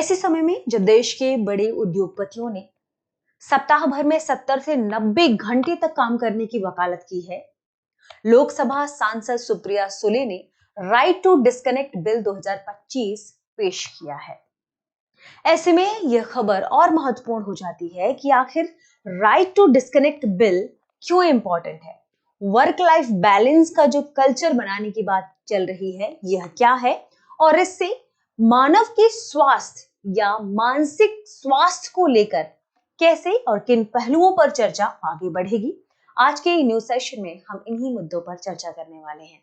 ऐसे समय में जब देश के बड़े उद्योगपतियों ने सप्ताह भर में 70 से 90 घंटे तक काम करने की वकालत की है, लोकसभा सांसद सुप्रिया सुले ने राइट टू डिस्कनेक्ट बिल 2025 पेश किया है। ऐसे में यह खबर और महत्वपूर्ण हो जाती है कि आखिर राइट टू डिस्कनेक्ट बिल क्यों इंपॉर्टेंट है। वर्क लाइफ बैलेंस का जो कल्चर बनाने की बात चल रही है, यह क्या है और इससे मानव के स्वास्थ्य या मानसिक स्वास्थ्य को लेकर कैसे और किन पहलुओं पर चर्चा आगे बढ़ेगी। आज के न्यूज सेशन में हम इन्हीं मुद्दों पर चर्चा करने वाले हैं।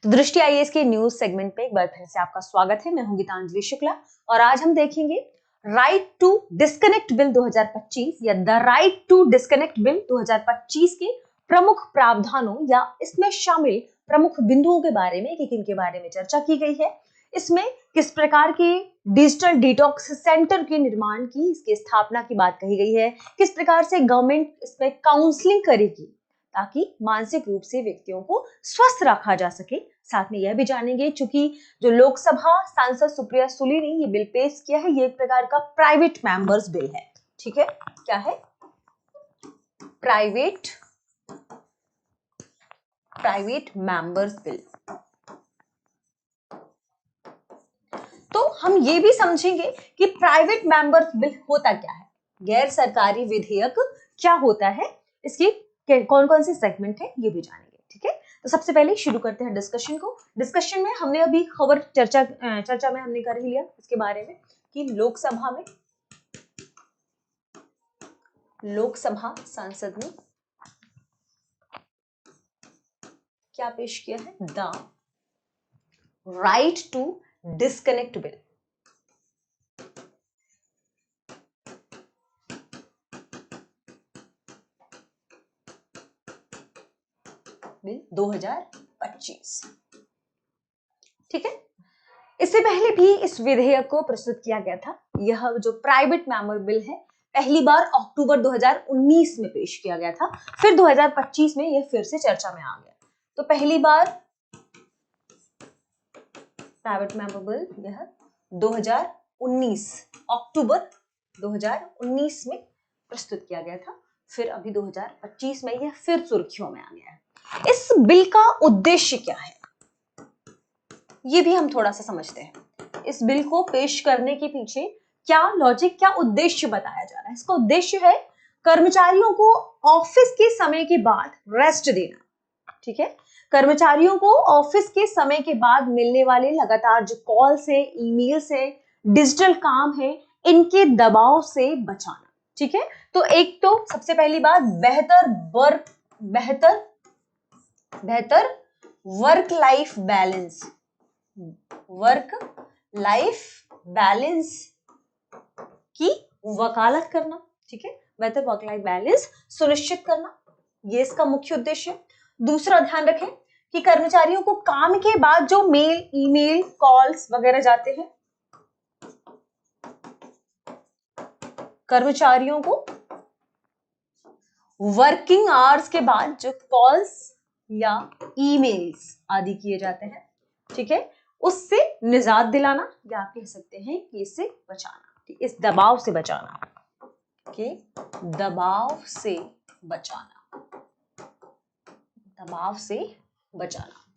तो दृष्टि आईएएस के न्यूज सेगमेंट में एक बार फिर से आपका स्वागत है। मैं हूं गीतांजलि शुक्ला और आज हम देखेंगे राइट टू डिस्कनेक्ट बिल 2025 या the right to disconnect bill 2025 के प्रमुख प्रावधानों या इसमें शामिल प्रमुख बिंदुओं के बारे में कि किन बारे में चर्चा की गई है, इसमें किस प्रकार के डिजिटल डिटॉक्स सेंटर के निर्माण की, इसकी स्थापना की बात कही गई है, किस प्रकार से गवर्नमेंट इसमें काउंसलिंग करेगी ताकि मानसिक रूप से व्यक्तियों को स्वस्थ रखा जा सके। साथ में यह भी जानेंगे चूंकि जो लोकसभा सांसद सुप्रिया सुले ने ये बिल पेश किया है, ये एक प्रकार का प्राइवेट मेंबर्स बिल है। ठीक है, क्या है? Private members bill. तो हम ये भी समझेंगे कि प्राइवेट मेंबर्स बिल होता क्या है, गैर सरकारी विधेयक क्या होता है, इसकी कौन कौन से सेगमेंट है, ये भी जानेंगे। ठीक है, तो सबसे पहले शुरू करते हैं डिस्कशन को। डिस्कशन में हमने अभी खबर चर्चा में हमने कर ही लिया इसके बारे में कि लोकसभा सांसद ने क्या पेश किया है? The right to disconnect bill. Bill 2025। ठीक है, इससे पहले भी इस विधेयक को प्रस्तुत किया गया था। यह जो प्राइवेट मेंबर बिल है, पहली बार अक्टूबर 2019 में पेश किया गया था, फिर 2025 में यह फिर से चर्चा में आ गया। तो पहली बार प्राइवेट मेंबर बिल यह 2019 अक्टूबर 2019 में प्रस्तुत किया गया था, फिर अभी 2025 में यह फिर सुर्खियों में आ गया है। इस बिल का उद्देश्य क्या है, ये भी हम थोड़ा सा समझते हैं। इस बिल को पेश करने के पीछे क्या लॉजिक, क्या उद्देश्य बताया जा रहा है। इसका उद्देश्य है कर्मचारियों को ऑफिस के समय के बाद रेस्ट देना। ठीक है, कर्मचारियों को ऑफिस के समय के बाद मिलने वाले लगातार जो कॉल्स है, ईमेल्स है, डिजिटल काम है, इनके दबाव से बचाना। ठीक है, तो एक तो सबसे पहली बात बेहतर वर्क लाइफ बैलेंस की वकालत करना। ठीक है, बेहतर वर्क लाइफ बैलेंस सुनिश्चित करना, ये इसका मुख्य उद्देश्य है। दूसरा, ध्यान रखें कि कर्मचारियों को काम के बाद जो मेल, ईमेल, कॉल्स वगैरह जाते हैं, कर्मचारियों को वर्किंग आवर्स के बाद जो कॉल्स या ईमेल्स आदि किए जाते हैं, ठीक है, उससे निजात दिलाना, या आप कह सकते हैं कि इससे बचाना, इस दबाव से बचाना,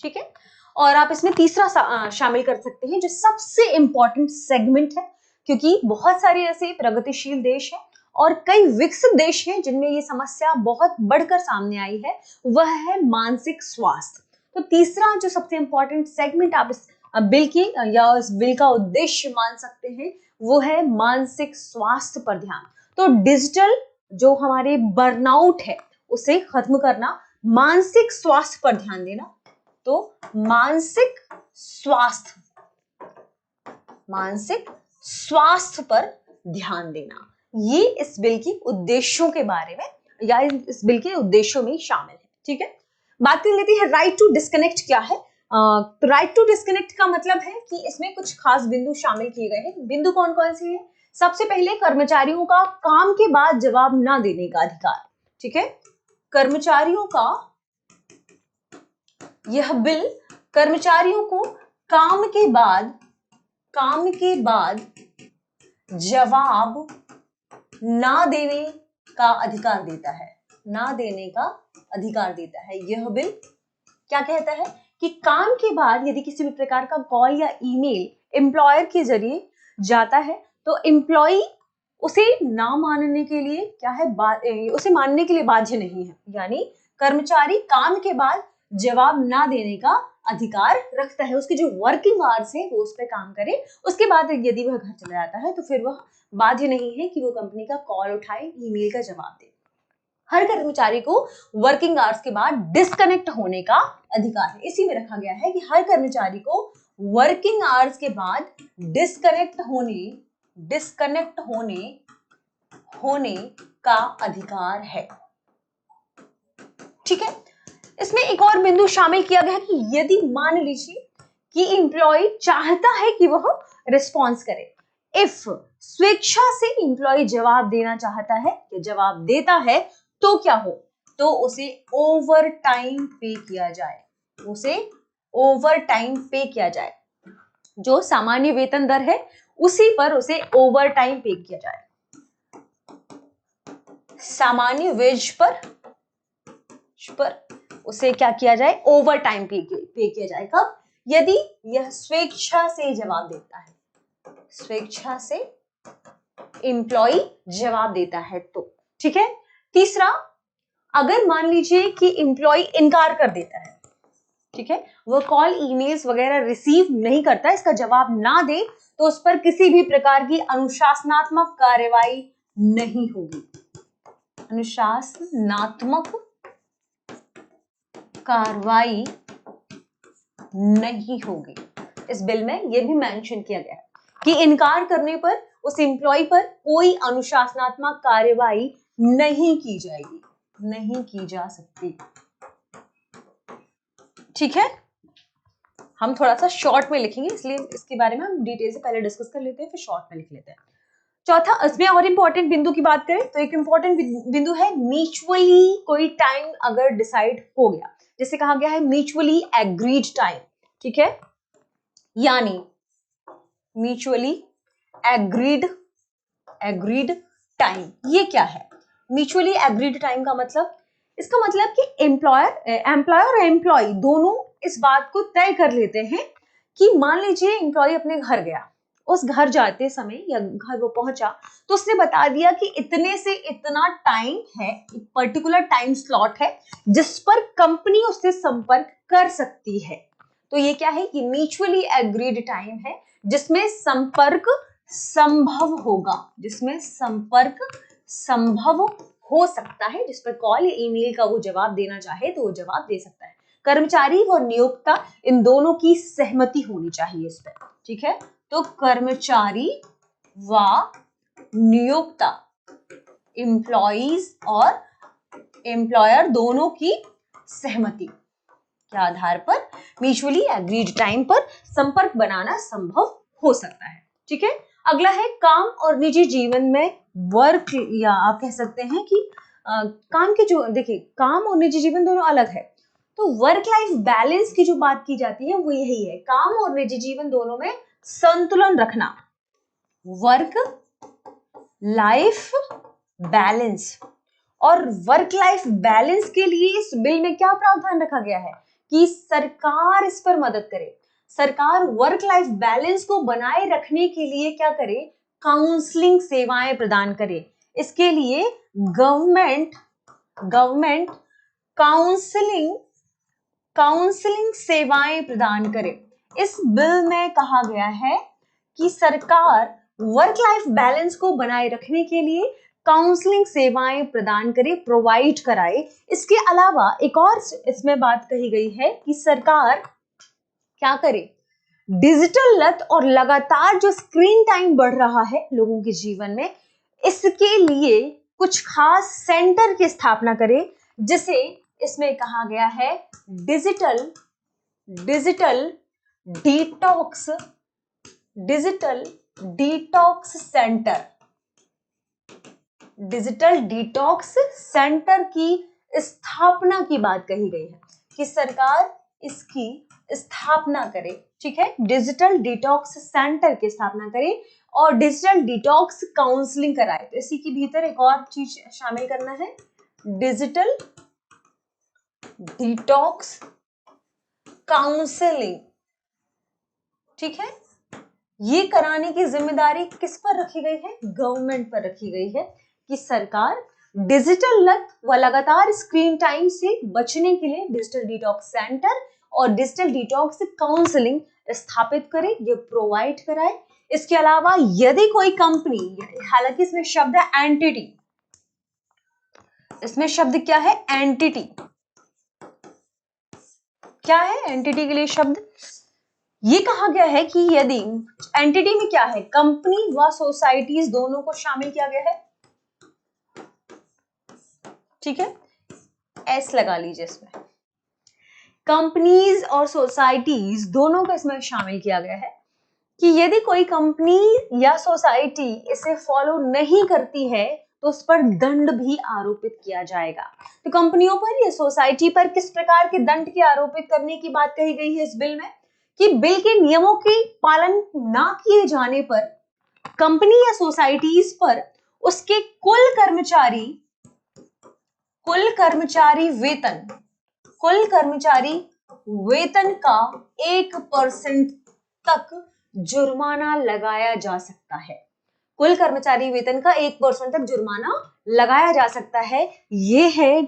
ठीक है। और आप इसमें तीसरा शामिल कर सकते हैं जो सबसे इंपॉर्टेंट सेगमेंट है, क्योंकि बहुत सारे ऐसे प्रगतिशील देश हैं और कई विकसित देश हैं जिनमें ये समस्या बहुत बढ़कर सामने आई है, वह है मानसिक स्वास्थ्य। तो तीसरा जो सबसे इंपॉर्टेंट सेगमेंट आप इस बिल की या इस बिल का उद्देश्य मान सकते हैं, वो है मानसिक स्वास्थ्य पर ध्यान। तो डिजिटल जो हमारे बर्नआउट है उसे खत्म करना, मानसिक स्वास्थ्य पर ध्यान देना। तो मानसिक स्वास्थ्य पर ध्यान देना, ये इस बिल की उद्देश्यों के बारे में या इस बिल के उद्देश्यों में शामिल है। ठीक है, बात कर लेते हैं राइट टू डिस्कनेक्ट क्या है। तो राइट टू डिस्कनेक्ट का मतलब है कि इसमें कुछ खास बिंदु शामिल किए गए हैं। बिंदु कौन कौन से हैं? सबसे पहले कर्मचारियों का काम के बाद जवाब ना देने का अधिकार। ठीक है, कर्मचारियों का यह बिल कर्मचारियों को काम के बाद जवाब ना देने का अधिकार देता है, ना देने का अधिकार देता है। यह बिल क्या कहता है कि काम के बाद यदि किसी भी प्रकार का कॉल या ईमेल एम्प्लॉयर के जरिए जाता है तो एम्प्लॉय उसे ना मानने के लिए क्या है, उसे मानने के लिए बाध्य नहीं है। यानी कर्मचारी काम के बाद जवाब ना देने का अधिकार रखता है। उसके जो वर्किंग आवर्स है वो उस पर काम करे, उसके बाद यदि वह घर चला जाता है तो फिर वह बाध्य नहीं है कि वो कंपनी का कॉल उठाए, ईमेल का जवाब दे। हर कर्मचारी को वर्किंग आवर्स के बाद डिस्कनेक्ट होने का अधिकार है। इसी में रखा गया है कि हर कर्मचारी को वर्किंग आवर्स के बाद डिस्कनेक्ट होने का अधिकार है। ठीक है, इसमें एक और बिंदु शामिल किया गया है कि यदि मान लीजिए कि एम्प्लॉय चाहता है कि वह रिस्पॉन्स करे, इफ स्वेच्छा से एम्प्लॉय जवाब देना चाहता है या जवाब देता है तो क्या हो, तो उसे ओवर टाइम पे किया जाए, उसे ओवर टाइम पे किया जाए। जो सामान्य वेतन दर है उसी पर उसे ओवर टाइम पे किया जाए। सामान्य वेज पर उसे क्या किया जाए, ओवर टाइम पे किया जाए। कब, यदि यह स्वेच्छा से जवाब देता है, स्वेच्छा से एम्प्लॉय जवाब देता है तो। ठीक है, तीसरा, अगर मान लीजिए कि एम्प्लॉय इनकार कर देता है, ठीक है, वह कॉल ईमेल्स वगैरह रिसीव नहीं करता, इसका जवाब ना दे तो उस पर किसी भी प्रकार की अनुशासनात्मक कार्रवाई नहीं होगी, अनुशासनात्मक कार्रवाई नहीं होगी। इस बिल में यह भी मेंशन किया गया है कि इनकार करने पर उस एम्प्लॉय पर कोई अनुशासनात्मक कार्रवाई नहीं की जाएगी, नहीं की जा सकती। ठीक है, हम थोड़ा सा शॉर्ट में लिखेंगे इसलिए इसके बारे में हम डिटेल से पहले डिस्कस कर लेते हैं, फिर शॉर्ट में लिख लेते हैं। चौथा, इसमें और इंपॉर्टेंट बिंदु की बात करें तो एक इंपॉर्टेंट बिंदु है म्यूचुअली कोई टाइम अगर डिसाइड हो गया, जैसे कहा गया है म्यूचुअली एग्रीड टाइम। ठीक है, यानी म्यूचुअली एग्रीड टाइम, ये क्या है म्यूचुअली एग्रीड टाइम का मतलब, इसका मतलब कि एम्प्लॉयर और एम्प्लॉय दोनों इस बात को तय कर लेते हैं कि मान लीजिए एम्प्लॉय अपने घर गया, उस घर जाते समय या घर वो पहुंचा तो उसने बता दिया कि इतने से इतना टाइम है, एक पर्टिकुलर टाइम स्लॉट है जिस पर कंपनी उससे संपर्क कर सकती है। तो ये क्या है कि म्यूचुअली एग्रीड टाइम है जिसमें संपर्क संभव होगा, जिसमें संपर्क संभव हो सकता है, जिस पर कॉल या ईमेल का वो जवाब देना चाहे तो वो जवाब दे सकता है। कर्मचारी व नियोक्ता इन दोनों की सहमति होनी चाहिए इस पर। ठीक है, तो कर्मचारी व नियोक्ता, एम्प्लॉइज और एम्प्लॉयर दोनों की सहमति के आधार पर म्यूचुअली एग्रीड टाइम पर संपर्क बनाना संभव हो सकता है। ठीक है, अगला है काम और निजी जीवन में वर्क, या आप कह सकते हैं कि काम के जो, देखिए काम और निजी जीवन दोनों अलग है, तो वर्क लाइफ बैलेंस की जो बात की जाती है वो यही है, काम और निजी जीवन दोनों में संतुलन रखना, वर्क लाइफ बैलेंस। और वर्क लाइफ बैलेंस के लिए इस बिल में क्या प्रावधान रखा गया है कि सरकार इस पर मदद करे, सरकार वर्क लाइफ बैलेंस को बनाए रखने के लिए क्या करे, काउंसलिंग सेवाएं प्रदान करे। इसके लिए गवर्नमेंट काउंसलिंग सेवाएं प्रदान करे। इस बिल में कहा गया है कि सरकार वर्क लाइफ बैलेंस को बनाए रखने के लिए काउंसलिंग सेवाएं प्रदान करे, प्रोवाइड कराए। इसके अलावा एक और इसमें बात कही गई है कि सरकार क्या करे, डिजिटल लत और लगातार जो स्क्रीन टाइम बढ़ रहा है लोगों के जीवन में, इसके लिए कुछ खास सेंटर की स्थापना करे, जिसे इसमें कहा गया है digital detox centre. Digital detox centre की स्थापना की बात कही गई है कि सरकार इसकी स्थापना करे। ठीक है, डिजिटल डिटॉक्स सेंटर की स्थापना करे और डिजिटल डिटॉक्स काउंसलिंग कराए। तो इसी के भीतर एक और चीज शामिल करना है, डिजिटल डिटॉक्स काउंसलिंग। ठीक है, ये कराने की जिम्मेदारी किस पर रखी गई है? गवर्नमेंट पर रखी गई है कि सरकार डिजिटल लत व लगातार स्क्रीन टाइम से बचने के लिए डिजिटल डिटॉक्स सेंटर और डिजिटल डिटॉक्स काउंसलिंग स्थापित करे, ये प्रोवाइड कराए। इसके अलावा यदि कोई कंपनी, हालांकि इसमें शब्द है एंटिटी, इसमें शब्द क्या है? एंटिटी। क्या है एंटिटी के लिए शब्द? ये कहा गया है कि यदि एंटिटी में क्या है? कंपनी व सोसाइटीज दोनों को शामिल किया गया है। ठीक है, एस लगा लीजिए इसमें। कंपनीज और सोसाइटीज दोनों को इसमें शामिल किया गया है कि यदि कोई कंपनी या सोसाइटी इसे फॉलो नहीं करती है तो उस पर दंड भी आरोपित किया जाएगा। तो कंपनियों पर या सोसाइटी पर किस प्रकार के दंड की आरोपित करने की बात कही गई है इस बिल में? कि बिल के नियमों के पालन ना किए जाने पर कंपनी या सोसाइटीज पर उसके कुल कर्मचारी वेतन का 1% तक जुर्माना लगाया जा सकता है। कुल कर्मचारी वेतन का 1% तक जुर्माना लगाया जा सकता है। ये है the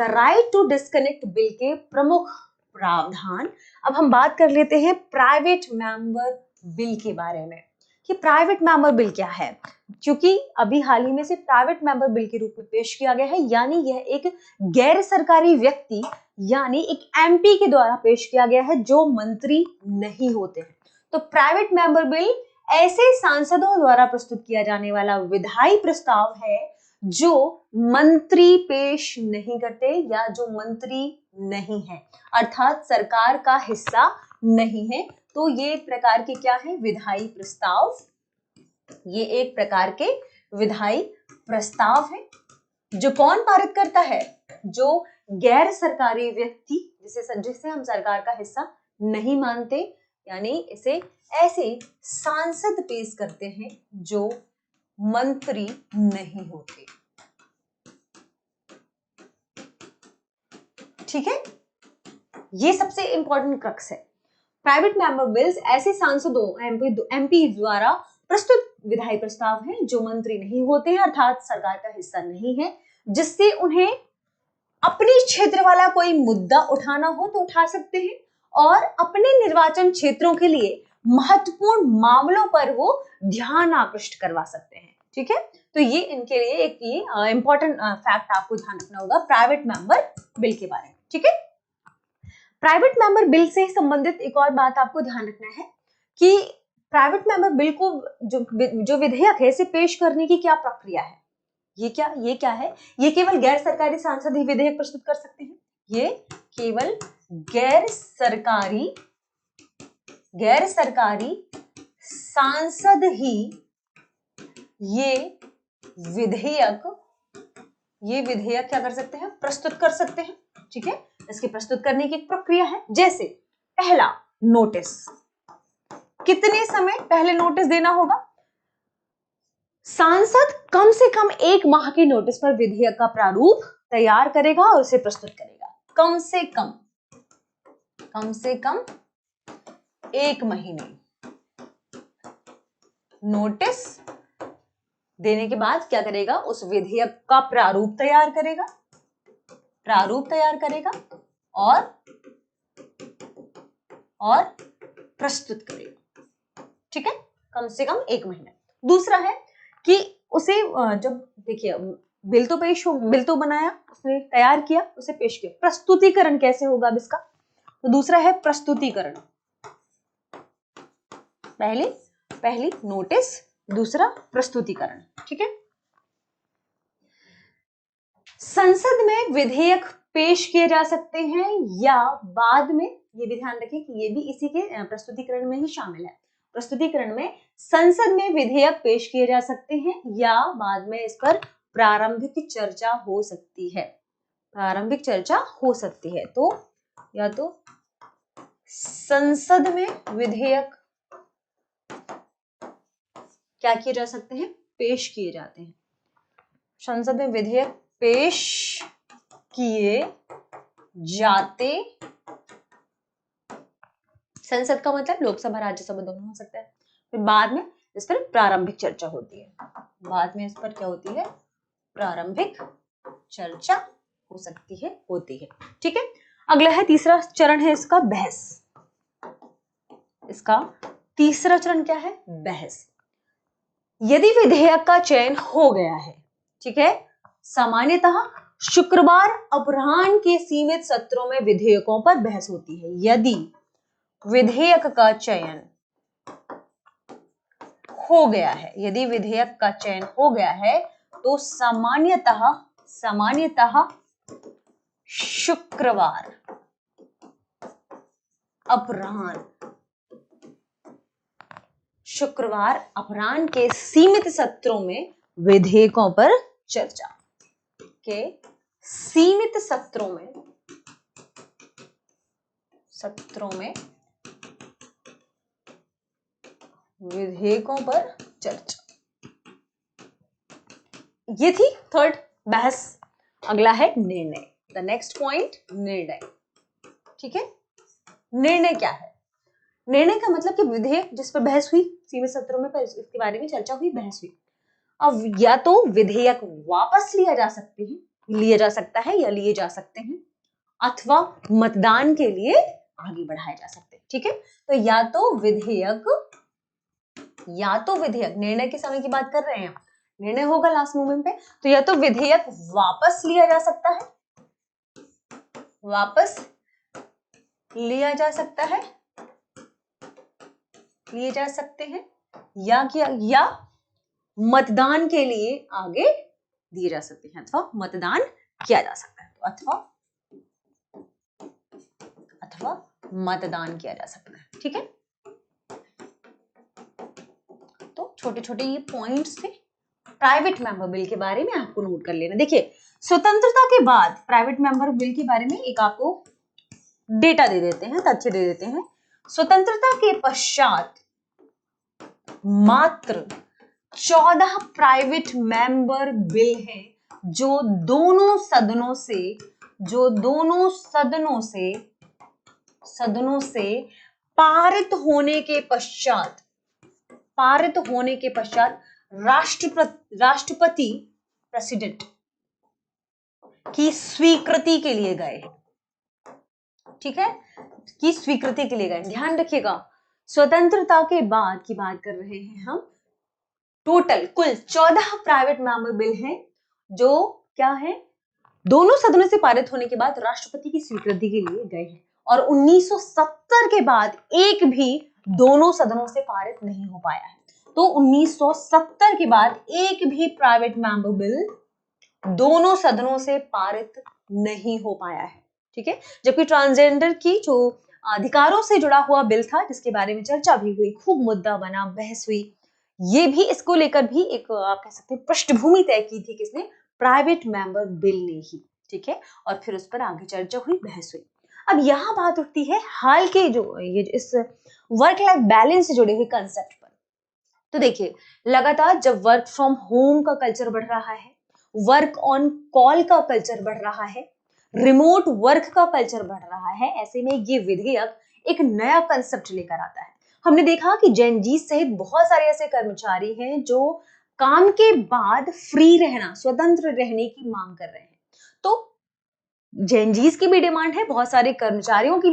right to disconnect bill के प्रमुख प्रावधान। अब हम बात कर लेते हैं प्राइवेट मेंबर बिल के बारे में कि प्राइवेट मेंबर बिल क्या है, क्योंकि अभी हाल ही में से प्राइवेट मेंबर बिल के रूप में पेश किया गया है, यानी यह एक गैर सरकारी व्यक्ति यानी एक एमपी के द्वारा पेश किया गया है जो मंत्री नहीं होते हैं। तो प्राइवेट मेंबर बिल ऐसे सांसदों द्वारा प्रस्तुत किया जाने वाला विधायी प्रस्ताव है जो मंत्री पेश नहीं करते या जो मंत्री नहीं है, अर्थात सरकार का हिस्सा नहीं है। तो ये एक प्रकार के क्या है? विधायी प्रस्ताव। ये एक प्रकार के विधायी प्रस्ताव है जो कौन पारित करता है? जो गैर सरकारी व्यक्ति जिसे हम सरकार का हिस्सा नहीं मानते, यानी इसे ऐसे सांसद पेश करते हैं जो मंत्री नहीं होते। ठीक है, ये सबसे इंपॉर्टेंट क्रक्स है। प्राइवेट मेंबर बिल्स ऐसे सांसदों एमपी द्वारा प्रस्तुत विधायी प्रस्ताव हैं जो मंत्री नहीं होते हैं, अर्थात सरकार का हिस्सा नहीं है, जिससे उन्हें अपने क्षेत्र वाला कोई मुद्दा उठाना हो तो उठा सकते हैं और अपने निर्वाचन क्षेत्रों के लिए महत्वपूर्ण मामलों पर वो ध्यान आकृष्ट करवा सकते हैं। ठीक है, तो ये इनके लिए एक ये इंपॉर्टेंट फैक्ट आपको ध्यान रखना होगा प्राइवेट मेंबर बिल के बारे में। ठीक है, प्राइवेट मेंबर बिल से संबंधित एक और बात आपको ध्यान रखना है कि प्राइवेट मेंबर बिल को जो विधेयक है इसे पेश करने की क्या प्रक्रिया है? ये क्या है? ये केवल गैर सरकारी सांसद ही विधेयक प्रस्तुत कर सकते हैं। ये केवल गैर सरकारी सांसद ही ये विधेयक क्या कर सकते हैं? प्रस्तुत कर सकते हैं। ठीक है, इसके प्रस्तुत करने की एक प्रक्रिया है। जैसे पहला, नोटिस। कितने समय पहले नोटिस देना होगा? सांसद कम से कम 1 माह के नोटिस पर विधेयक का प्रारूप तैयार करेगा और उसे प्रस्तुत करेगा। कम से कम 1 महीने नोटिस देने के बाद क्या करेगा? उस विधेयक का प्रारूप तैयार करेगा और प्रस्तुत करेगा। ठीक है, कम से कम 1 महीना। दूसरा है कि उसे जब देखिए बिल तो बनाया, उसने तैयार किया, उसे पेश किया, प्रस्तुतिकरण कैसे होगा अब इसका? तो दूसरा है प्रस्तुतिकरण। पहली नोटिस, दूसरा प्रस्तुतिकरण। ठीक है, संसद में विधेयक पेश किए जा सकते हैं या बाद में, ये भी ध्यान रखें कि ये भी इसी के प्रस्तुतिकरण में ही शामिल है। प्रस्तुतिकरण में संसद में विधेयक पेश किए जा सकते हैं या बाद में इस पर प्रारंभिक चर्चा हो सकती है। तो या तो संसद में विधेयक क्या किए जा सकते हैं? पेश किए जाते हैं। संसद में विधेयक पेश किए जाते, संसद का मतलब लोकसभा राज्यसभा दोनों हो सकता है। फिर बाद में इस पर प्रारंभिक चर्चा होती है, बाद में इस पर क्या होती है? प्रारंभिक चर्चा हो सकती है, होती है। ठीक है, अगला है तीसरा चरण है इसका बहस। इसका तीसरा चरण क्या है? बहस। यदि विधेयक का चयन हो गया है, ठीक है, सामान्यतः शुक्रवार अपराह्न के सीमित सत्रों में विधेयकों पर बहस होती है। यदि विधेयक का चयन हो गया है, यदि विधेयक का चयन हो गया है तो सामान्यतः शुक्रवार अपराह्न के सीमित सत्रों में विधेयकों पर चर्चा, के सीमित सत्रों में विधेयकों पर चर्चा। ये थी थर्ड बहस। अगला है निर्णय। द नेक्स्ट पॉइंट, निर्णय। ठीक है, निर्णय क्या है? निर्णय का मतलब कि विधेयक जिस पर बहस हुई सीमित सत्रों में, इसके बारे में चर्चा हुई, बहस हुई, अब या तो विधेयक वापस लिया जा सकते हैं, लिया जा सकता है या लिए जा सकते हैं, अथवा मतदान के लिए आगे बढ़ाए जा सकते हैं। ठीक है, तो या तो विधेयक निर्णय के समय की बात कर रहे हैं, निर्णय होगा लास्ट मोमेंट पे, तो या तो विधेयक वापस लिया जा सकता है, लिए जा सकते हैं, या मतदान के लिए आगे दिए जा सकते हैं, अथवा मतदान किया जा सकता है, अथवा मतदान किया जा सकता है। ठीक है, तो छोटे छोटे ये पॉइंट्स थे प्राइवेट मेंबर बिल के बारे में, आपको नोट कर लेना। देखिए, स्वतंत्रता के बाद प्राइवेट मेंबर बिल के बारे में एक आपको डेटा दे देते हैं, तथ्य दे देते हैं। स्वतंत्रता के पश्चात मात्र 14 प्राइवेट मेंबर बिल हैं जो दोनों सदनों से पारित होने के पश्चात राष्ट्रपति प्रेसिडेंट की स्वीकृति के लिए गए। ठीक है, की स्वीकृति के लिए गए। ध्यान रखिएगा, स्वतंत्रता के बाद की बात कर रहे हैं हम। टोटल कुल 14 प्राइवेट मेंबर बिल हैं जो क्या है, दोनों सदनों से पारित होने के बाद राष्ट्रपति की स्वीकृति के लिए गए हैं, और 1970 के बाद एक भी दोनों सदनों से पारित नहीं हो पाया है। तो 1970 के बाद एक भी प्राइवेट मेंबर बिल दोनों सदनों से पारित नहीं हो पाया है। ठीक है, जबकि ट्रांसजेंडर की जो अधिकारों से जुड़ा हुआ बिल था, जिसके बारे में चर्चा भी हुई, खूब मुद्दा बना, बहस हुई, ये भी, इसको लेकर भी एक आप कह सकते हैं पृष्ठभूमि तय की थी किसने? प्राइवेट मेंबर बिल ने ही। ठीक है, और फिर उस पर आगे चर्चा हुई, बहस हुई। अब यहाँ बात उठती है हाल के जो ये इस वर्क लाइफ बैलेंस से जुड़े हुए कंसेप्ट पर। तो देखिए, लगातार जब वर्क फ्रॉम होम का कल्चर बढ़ रहा है, वर्क ऑन कॉल का कल्चर बढ़ रहा है, रिमोट वर्क का कल्चर बढ़ रहा है, ऐसे में ये विधेयक एक नया कंसेप्ट लेकर आता है। हमने देखा कि जेन जी सहित बहुत सारे ऐसे कर्मचारी हैं जो काम के बाद फ्री रहना, स्वतंत्र रहने की मांग कर रहे हैं। तो जेन जीज की भी डिमांड है, बहुत सारे कर्मचारियों की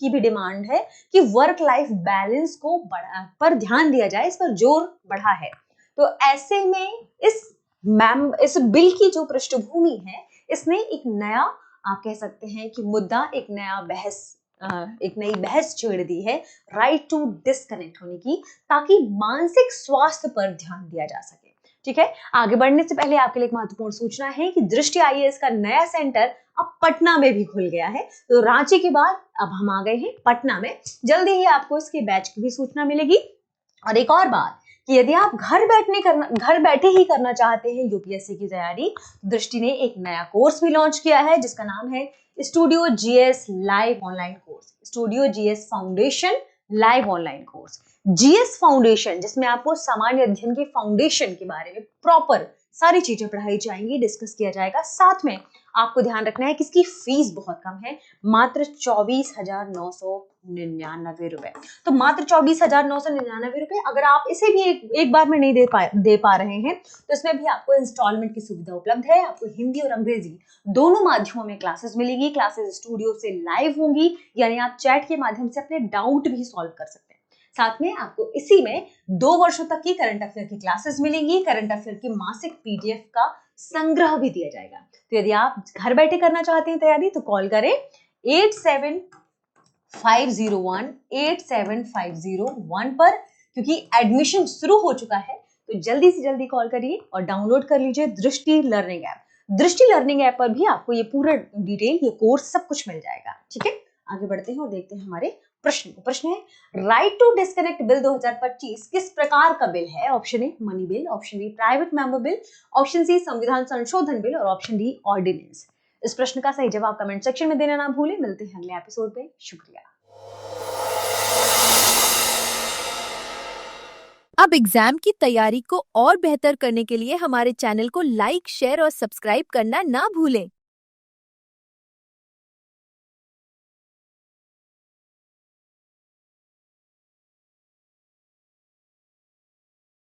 भी डिमांड है कि वर्क लाइफ बैलेंस को पर ध्यान दिया जाए, इस पर जोर बढ़ा है। तो ऐसे में इस बिल की जो पृष्ठभूमि है, इसने एक नया, आप कह सकते हैं कि मुद्दा, एक नई बहस छेड़ दी है, राइट टू डिस्कनेक्ट होने की, ताकि मानसिक स्वास्थ्य पर ध्यान दिया जा सके। ठीक है, आगे बढ़ने से पहले आपके लिए एक महत्वपूर्ण सूचना है कि दृष्टि आईएएस का नया सेंटर अब पटना में भी खुल गया है। तो रांची के बाद अब हम आ गए हैं पटना में। जल्दी ही आपको इसके बैच की भी सूचना मिलेगी। और एक और बात कि यदि आप घर बैठे ही करना चाहते हैं यूपीएससी की तैयारी, दृष्टि ने एक नया कोर्स भी लॉन्च किया है जिसका नाम है studio GS live online course, studio GS foundation live online course. GS foundation, जिसमें आपको सामान्य अध्ययन के फाउंडेशन के बारे में प्रॉपर सारी चीजें पढ़ाई जाएंगी, डिस्कस किया जाएगा। साथ में आपको ध्यान रखना है कि इसकी फीस बहुत कम है, मात्र 24,999 रुपए। तो मात्र 24,999 रुपए। अगर आप इसे भी एक बार में नहीं दे पा रहे हैं तो इसमें भी आपको इंस्टॉलमेंट की सुविधा उपलब्ध है। आपको हिंदी और अंग्रेजी दोनों माध्यमों में क्लासेस मिलेगी। क्लासेस स्टूडियो से लाइव होंगी, यानी आप चैट के माध्यम से अपने डाउट भी सॉल्व कर सकते हैं। साथ में आपको इसी में 2 वर्षों तक की करंट अफेयर की क्लासेस मिलेंगी। करंट अफेयर की मासिक पीडीएफ का संग्रह भी दिया जाएगा। तो यदि आप घर बैठे करना चाहते हैं तैयारी, तो कॉल करें 8750187501 पर, क्योंकि एडमिशन शुरू हो चुका है। तो जल्दी से जल्दी कॉल करिए और डाउनलोड कर लीजिए दृष्टि लर्निंग ऐप। दृष्टि लर्निंग ऐप पर भी आपको ये पूरा डिटेल, ये कोर्स सब कुछ मिल जाएगा। ठीक है, आगे बढ़ते हैं और देखते हैं हमारे प्रश्न को। प्रश्न है, राइट टू डिस्कनेक्ट बिल 2025 किस प्रकार का बिल है? Option A money bill, option B private member bill, option C संविधान संशोधन बिल और ऑप्शन डी ऑर्डिनेंस। इस प्रश्न का सही जवाब कमेंट सेक्शन में देना ना भूलें। मिलते हैं अगले एपिसोड पे। शुक्रिया। अब एग्जाम की तैयारी को और बेहतर करने के लिए हमारे चैनल को लाइक, शेयर और सब्सक्राइब करना ना भूलें।